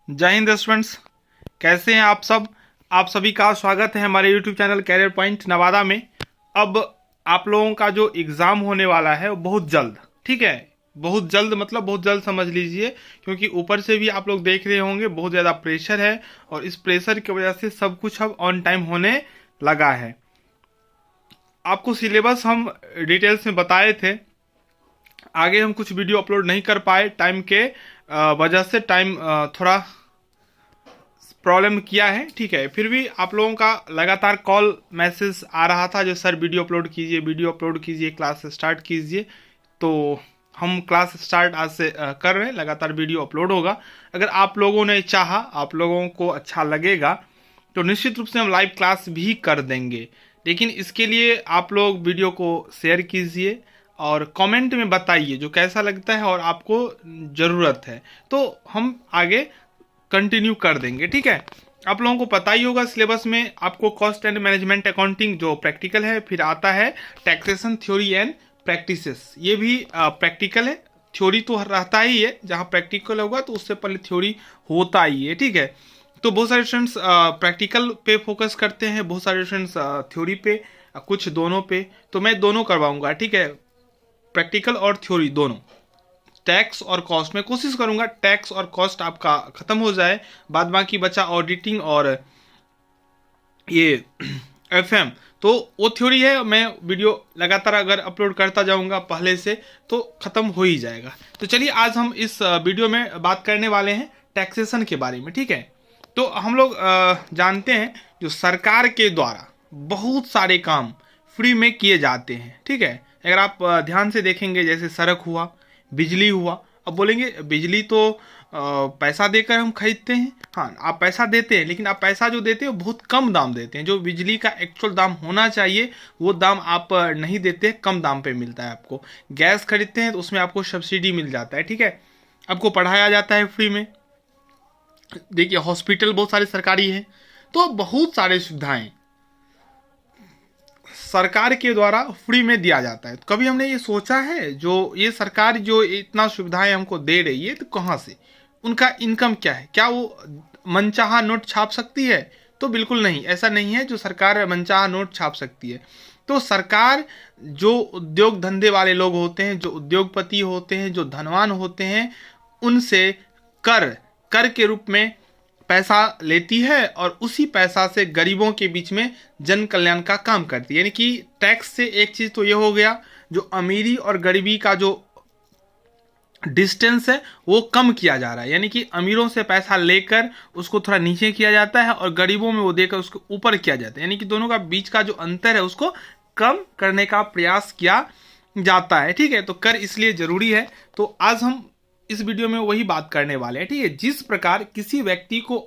जय हिंद स्टूडेंट्स, कैसे हैं आप सब। आप सभी का स्वागत है हमारे YouTube channel Career Point Nawada में। अब आप लोगों का जो एग्ज़ाम होने वाला है वो बहुत जल्द, ठीक है, बहुत जल्द मतलब बहुत जल्द समझ लीजिए, क्योंकि ऊपर से भी आप लोग देख रहे होंगे बहुत ज़्यादा प्रेशर है और इस प्रेशर की वजह से सब कुछ अब ऑन टाइम होने लगा है। आपको सिलेबस हम डिटेल्स में बताए थे, आगे हम कुछ वीडियो अपलोड नहीं कर पाए टाइम के वजह से, टाइम थोड़ा प्रॉब्लम किया है, ठीक है। फिर भी आप लोगों का लगातार कॉल मैसेज आ रहा था जो सर वीडियो अपलोड कीजिए, वीडियो अपलोड कीजिए, क्लास स्टार्ट कीजिए। तो हम क्लास स्टार्ट आज से कर रहे हैं, लगातार वीडियो अपलोड होगा। अगर आप लोगों ने चाहा, आप लोगों को अच्छा लगेगा तो निश्चित रूप से हम लाइव क्लास भी कर देंगे, लेकिन इसके लिए आप लोग वीडियो को शेयर कीजिए और कमेंट में बताइए जो कैसा लगता है और आपको ज़रूरत है, तो हम आगे कंटिन्यू कर देंगे, ठीक है। आप लोगों को पता ही होगा सिलेबस में आपको कॉस्ट एंड मैनेजमेंट अकाउंटिंग जो प्रैक्टिकल है, फिर आता है टैक्सेशन थ्योरी एंड प्रैक्टिसेस, ये भी प्रैक्टिकल है। थ्योरी तो रहता ही है, जहाँ प्रैक्टिकल होगा तो उससे पहले थ्योरी होता ही है, ठीक है। तो बहुत सारे स्टूडेंट्स प्रैक्टिकल पे फोकस करते हैं, बहुत सारे स्टूडेंट्स थ्योरी पे, कुछ दोनों पे। तो मैं दोनों करवाऊंगा, ठीक है, प्रैक्टिकल और थ्योरी दोनों। टैक्स और कॉस्ट में कोशिश करूंगा टैक्स और कॉस्ट आपका खत्म हो जाए, बाद बाकी बचा ऑडिटिंग और ये एफएम, तो वो थ्योरी है। मैं वीडियो लगातार अगर अपलोड करता जाऊंगा पहले से तो खत्म हो ही जाएगा। तो चलिए आज हम इस वीडियो में बात करने वाले हैं टैक्सेशन के बारे में, ठीक है। तो हम लोग जानते हैं जो सरकार के द्वारा बहुत सारे काम फ्री में किए जाते हैं, ठीक है। अगर आप ध्यान से देखेंगे, जैसे सड़क हुआ, बिजली हुआ। अब बोलेंगे बिजली तो पैसा देकर हम खरीदते हैं, हाँ आप पैसा देते हैं, लेकिन आप पैसा जो देते हैं बहुत कम दाम देते हैं। जो बिजली का एक्चुअल दाम होना चाहिए वो दाम आप नहीं देते, कम दाम पे मिलता है आपको। गैस खरीदते हैं तो उसमें आपको सब्सिडी मिल जाता है, ठीक है। आपको पढ़ाया जाता है फ्री में। देखिए हॉस्पिटल बहुत सारे सरकारी हैं, तो बहुत सारे सुविधाएं सरकार के द्वारा फ्री में दिया जाता है। तो कभी हमने ये सोचा है जो ये सरकार जो इतना सुविधाएं हमको दे रही है तो कहाँ से, उनका इनकम क्या है, क्या वो मनचाहा नोट छाप सकती है? तो बिल्कुल नहीं, ऐसा नहीं है जो सरकार मनचाहा नोट छाप सकती है। तो सरकार जो उद्योग धंधे वाले लोग होते हैं, जो उद्योगपति होते हैं, जो धनवान होते हैं, उनसे कर कर के रूप में पैसा लेती है और उसी पैसा से गरीबों के बीच में जन कल्याण का काम करती है। यानी कि टैक्स से एक चीज तो ये हो गया, जो अमीरी और गरीबी का जो डिस्टेंस है वो कम किया जा रहा है। यानी कि अमीरों से पैसा लेकर उसको थोड़ा नीचे किया जाता है और गरीबों में वो देकर उसको ऊपर किया जाता है। यानी कि दोनों का बीच का जो अंतर है उसको कम करने का प्रयास किया जाता है, ठीक है। तो कर इसलिए जरूरी है। तो आज हम इस वीडियो में वही बात करने वाले हैं, ठीक है। जिस प्रकार किसी व्यक्ति को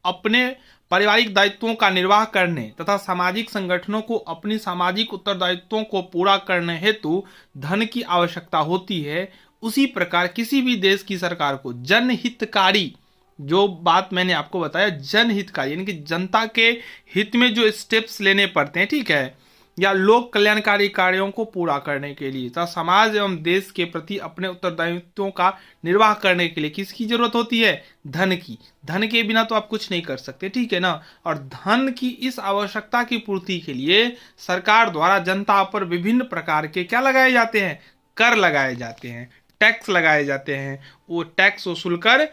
अपने पारिवारिक दायित्वों का निर्वाह करने तथा सामाजिक संगठनों को अपनी सामाजिक उत्तरदायित्वों को पूरा करने हेतु धन की आवश्यकता होती है, उसी प्रकार किसी भी देश की सरकार को जनहितकारी, जो बात मैंने आपको बताया जनहितकारी, यानी कि जनता के हित में जो स्टेप्स लेने पड़ते हैं, ठीक है, या लोक कल्याणकारी कार्यों को पूरा करने के लिए तथा समाज एवं देश के प्रति अपने उत्तरदायित्वों का निर्वाह करने के लिए किसकी जरूरत होती है? धन की। धन के बिना तो आप कुछ नहीं कर सकते, ठीक है ना। और धन की इस आवश्यकता की पूर्ति के लिए सरकार द्वारा जनता पर विभिन्न प्रकार के क्या लगाए जाते हैं? कर लगाए जाते हैं, टैक्स लगाए जाते हैं। वो टैक्स वसूल कर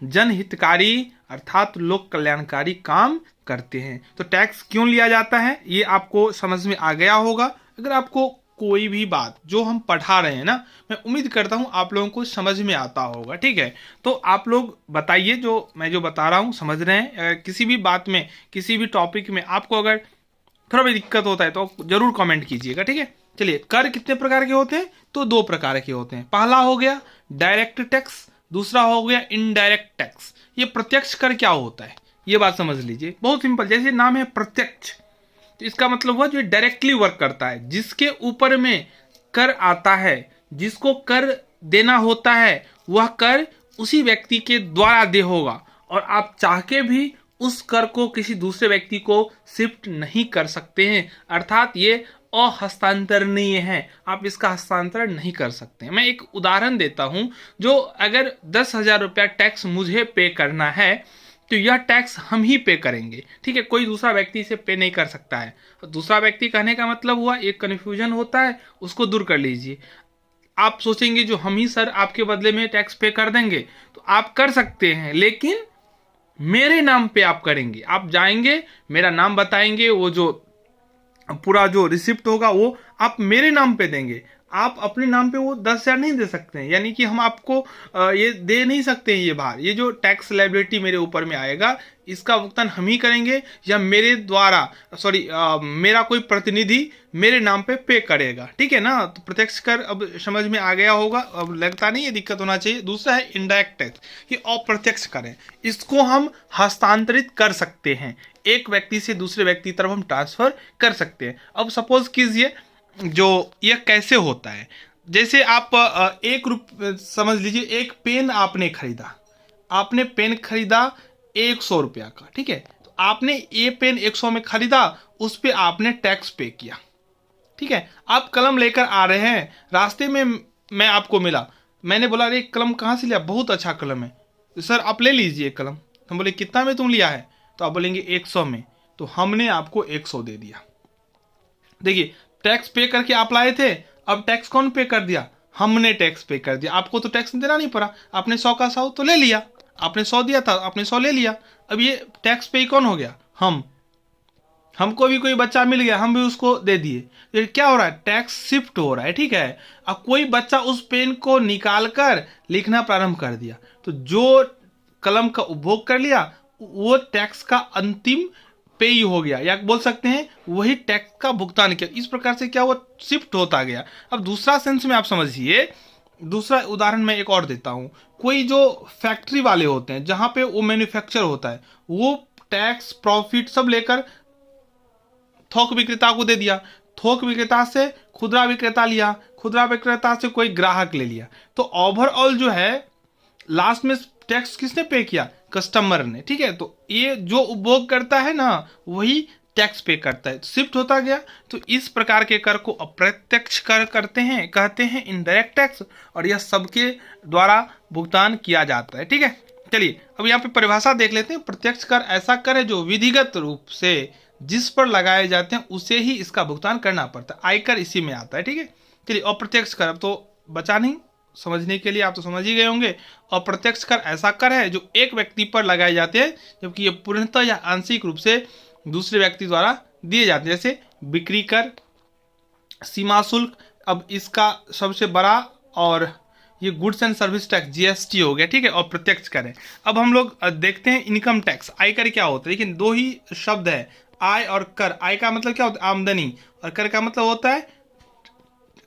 जनहितकारी अर्थात लोक कल्याणकारी काम करते हैं। तो टैक्स क्यों लिया जाता है ये आपको समझ में आ गया होगा। अगर आपको कोई भी बात जो हम पढ़ा रहे हैं ना, मैं उम्मीद करता हूं आप लोगों को समझ में आता होगा, ठीक है। तो आप लोग बताइए जो मैं जो बता रहा हूं समझ रहे हैं। अगर किसी भी बात में, किसी भी टॉपिक में आपको अगर थोड़ा भी दिक्कत होता है तो जरूर कमेंट कीजिएगा, ठीक है। चलिए, कर कितने प्रकार के होते हैं? तो दो प्रकार के होते हैं। पहला हो गया डायरेक्ट टैक्स, दूसरा हो गया इनडायरेक्ट टैक्स। ये प्रत्यक्ष कर क्या होता है ये बात समझ लीजिए, बहुत सिंपल। जैसे नाम है प्रत्यक्ष, तो इसका मतलब हुआ जो डायरेक्टली वर्क करता है, जिसके ऊपर में कर आता है, जिसको कर देना होता है, वह कर उसी व्यक्ति के द्वारा दे होगा और आप चाह के भी उस कर को किसी दूसरे व्यक्ति को शिफ्ट नहीं कर सकते हैं। अर्थात ये अहस्तांतरणीय है, आप इसका हस्तांतरण नहीं कर सकते। मैं एक उदाहरण देता हूं, जो अगर 10,000 रुपया टैक्स मुझे पे करना है तो यह टैक्स हम ही पे करेंगे, ठीक है, कोई दूसरा व्यक्ति इसे पे नहीं कर सकता है। दूसरा व्यक्ति कहने का मतलब हुआ, एक कन्फ्यूजन होता है, उसको दूर कर लीजिए। आप सोचेंगे जो हम ही सर आपके बदले में टैक्स पे कर देंगे, तो आप कर सकते हैं, लेकिन मेरे नाम पे आप करेंगे। आप जाएंगे, मेरा नाम बताएंगे, वो जो पूरा जो रिसिप्ट होगा वो आप मेरे नाम पे देंगे। आप अपने नाम पे वो 10,000 नहीं दे सकते हैं, यानी कि हम आपको ये दे नहीं सकते हैं। ये भार, ये जो टैक्स लायबिलिटी मेरे ऊपर में आएगा, इसका भुगतान हम ही करेंगे या मेरे द्वारा मेरा कोई प्रतिनिधि मेरे नाम पे करेगा, ठीक है ना। तो प्रत्यक्ष कर अब समझ में आ गया होगा, अब लगता नहीं है दिक्कत होना चाहिए। दूसरा है इनडायरेक्ट टैक्स, ये अप्रत्यक्ष कर है, इसको हम हस्तांतरित कर सकते हैं, एक व्यक्ति से दूसरे व्यक्ति की तरफ हम ट्रांसफर कर सकते हैं। अब सपोज कीजिए, जो यह कैसे होता है, जैसे आप समझ लीजिए एक पेन आपने खरीदा, आपने पेन खरीदा 100 रुपया का, ठीक है। तो आपने ये पेन 100 में खरीदा, उस पर आपने टैक्स पे किया, ठीक है। आप कलम लेकर आ रहे हैं, रास्ते में मैं आपको मिला, मैंने बोला अरे कलम कहाँ से लिया, बहुत अच्छा कलम है, तो सर आप ले लीजिए कलम। हम बोले कितना में तुम लिया है, तो आप बोलेंगे 100 में, तो हमने आपको 100 दे दिया। देखिए, टैक्स पे करके आप लाए थे, अब टैक्स कौन पे कर दिया, हमने टैक्स पे कर दिया। आपको तो टैक्स देना नहीं पड़ा, आपने 100 का 100 तो ले लिया, आपने 100 दिया था, आपने 100 ले लिया। अब ये टैक्स पे कौन हो गया, हमको भी कोई बच्चा मिल गया, हम भी उसको दे दिए। तो क्या हो रहा है, टैक्स शिफ्ट हो रहा है, ठीक है। अब कोई बच्चा उस पेन को निकाल कर लिखना प्रारंभ कर दिया, तो जो कलम का उपभोग कर लिया वो टैक्स का अंतिम पेय हो गया, या बोल सकते हैं वही टैक्स का भुगतान किया। इस प्रकार से क्या हुआ, शिफ्ट होता गया। अब दूसरा सेंस में आप समझिए, दूसरा उदाहरण मैं एक और देता हूं। कोई जो फैक्ट्री वाले होते हैं, जहां पे वो मैन्युफैक्चर होता है, वो टैक्स प्रॉफिट सब लेकर थोक विक्रेता को दे दिया, थोक विक्रेता से खुदरा विक्रेता लिया, खुदरा विक्रेता से कोई ग्राहक ले लिया, तो ओवरऑल जो है लास्ट में टैक्स किसने पे किया, कस्टमर ने, ठीक है। तो ये जो उपभोग करता है ना, वही टैक्स पे करता है, तो शिफ्ट होता गया। तो इस प्रकार के कर को अप्रत्यक्ष कर कहते हैं इनडायरेक्ट टैक्स, और यह सबके द्वारा भुगतान किया जाता है, ठीक है। चलिए अब यहाँ पे परिभाषा देख लेते हैं। प्रत्यक्ष कर ऐसा कर है जो विधिगत रूप से जिस पर लगाए जाते हैं उसे ही इसका भुगतान करना पड़ता है, आयकर इसी में आता है, ठीक है। चलिए अप्रत्यक्ष कर, अब तो बचा नहीं, समझने के लिए आप तो समझ ही गए होंगे। अप्रत्यक्ष कर ऐसा कर है जो एक व्यक्ति पर लगाए जाते हैं, जबकि ये पूर्णतः या आंशिक रूप से दूसरे व्यक्ति द्वारा दिए जाते हैं, जैसे बिक्री कर, सीमा शुल्क। अब इसका सबसे बड़ा और ये goods and service tax GST हो गया, ठीक है, और प्रत्यक्ष कर है। अब हम लोग देखते हैं इनकम टैक्स, आयकर क्या होता है। लेकिन दो ही शब्द है, आय और कर। आय का मतलब क्या होता है, आमदनी, और कर का मतलब होता है,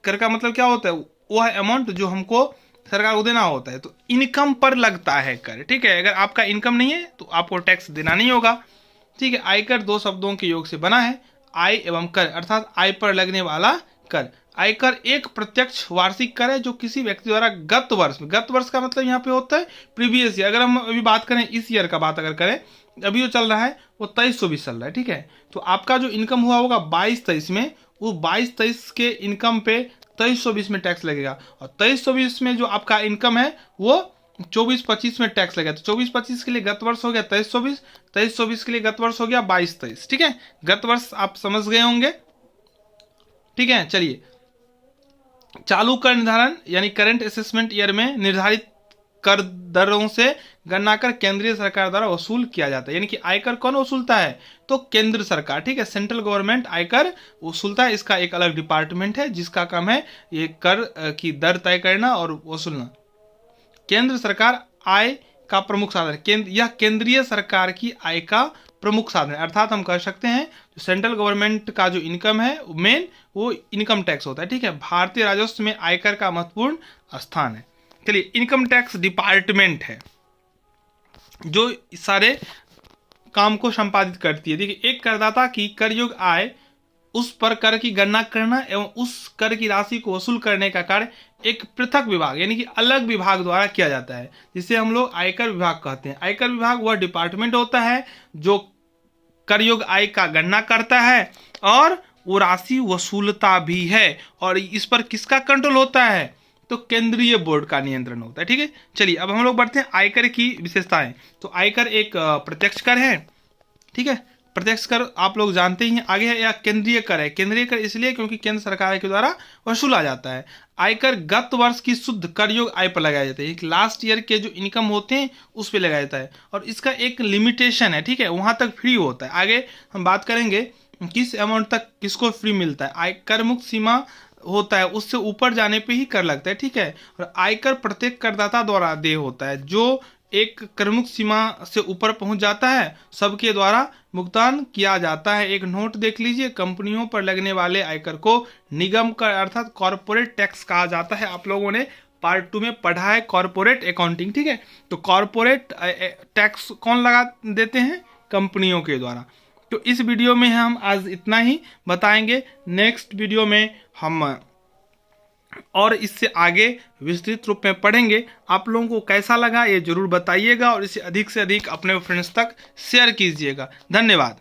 कर का मतलब क्या होता है, वो है अमाउंट जो हमको सरकार को देना होता है। तो इनकम पर लगता है कर, ठीक है। अगर आपका इनकम नहीं है तो आपको टैक्स देना नहीं होगा, ठीक है। आयकर दो शब्दों के योग से बना है, आय एवं कर, अर्थात आय पर लगने वाला कर। आयकर एक प्रत्यक्ष वार्षिक कर है जो किसी व्यक्ति द्वारा गत वर्ष का मतलब यहाँ पे होता है प्रीवियस ईयर। अगर हम अभी बात करें इस ईयर का बात अगर करें, अभी जो चल रहा है वो 23-24 चल रहा है, ठीक है। तो आपका जो इनकम हुआ होगा 22-23 में, वो 22-23 के इनकम पे 23-24 में टैक्स लगेगा, और 23-24 में जो आपका इनकम है वो 24-25 में टैक्स लगेगा। तो 24-25 के लिए गत वर्ष हो गया 23-24, 23-24 के लिए गत वर्ष हो गया 22-23, ठीक है। गत वर्ष आप समझ गए होंगे, ठीक है। चलिए, चालू कर निर्धारण यानी करंट असेसमेंट ईयर में निर्धारित कर दरों से गणना कर केंद्रीय सरकार द्वारा वसूल किया जाता है। यानी कि आयकर कौन वसूलता है, तो केंद्र सरकार, ठीक है। सेंट्रल गवर्नमेंट आयकर वसूलता है, इसका एक अलग डिपार्टमेंट है जिसका काम है ये कर की दर तय करना और वसूलना। केंद्र सरकार आय का प्रमुख साधन, यह केंद्रीय सरकार की आय का प्रमुख साधन है। अर्थात हम कह सकते हैं जो सेंट्रल गवर्नमेंट का जो इनकम है मेन, वो इनकम टैक्स होता है, ठीक है। भारतीय राजस्व में आयकर का महत्वपूर्ण स्थान है। चलिए, इनकम टैक्स डिपार्टमेंट है जो सारे काम को संपादित करती है। देखिए, एक करदाता की कर योग्य आय, उस पर कर की गणना करना एवं उस कर की राशि को वसूल करने का कार्य एक पृथक विभाग यानी कि अलग विभाग द्वारा किया जाता है, जिसे हम लोग आयकर विभाग कहते हैं। आयकर विभाग वह डिपार्टमेंट होता है जो कर योग्य आय का गणना करता है और वो राशि वसूलता भी है। और इस पर किसका कंट्रोल होता है? तो केंद्रीय बोर्ड का नियंत्रण होता है। ठीक है, चलिए अब हम लोग बढ़ते हैं आयकर की विशेषताएं। तो आयकर एक प्रत्यक्ष कर है। ठीक है, प्रत्यक्ष कर आप लोग जानते ही हैं। आगे है या केंद्रीय कर है। केंद्रीय कर इसलिए क्योंकि केंद्र सरकार के द्वारा वसूला जाता है। आयकर गत वर्ष की शुद्ध कर योग्य आय पर लगाया जाता है। लास्ट ईयर के जो इनकम होते हैं उस पर लगाया जाता है और इसका एक लिमिटेशन है। ठीक है, वहां तक फ्री होता है। आगे हम बात करेंगे किस अमाउंट तक किसको फ्री मिलता है। आयकर मुक्त सीमा होता है, उससे ऊपर जाने पे ही कर लगता है। ठीक है, और आयकर प्रत्येक करदाता द्वारा देय होता है। जो एक करमुक्त सीमा से ऊपर पहुंच जाता है सबके द्वारा भुगतान किया जाता है। एक नोट देख लीजिए, कंपनियों पर लगने वाले आयकर को निगम कर अर्थात कॉर्पोरेट टैक्स कहा जाता है। आप लोगों ने पार्ट 2 में पढ़ा है कॉर्पोरेट अकाउंटिंग। ठीक है, तो कॉर्पोरेट टैक्स कौन लगा देते हैं? कंपनियों के द्वारा। तो इस वीडियो में हम आज इतना ही बताएंगे। नेक्स्ट वीडियो में हम और इससे आगे विस्तृत रूप में पढ़ेंगे। आप लोगों को कैसा लगा ये जरूर बताइएगा और इसे अधिक से अधिक अपने फ्रेंड्स तक शेयर कीजिएगा। धन्यवाद।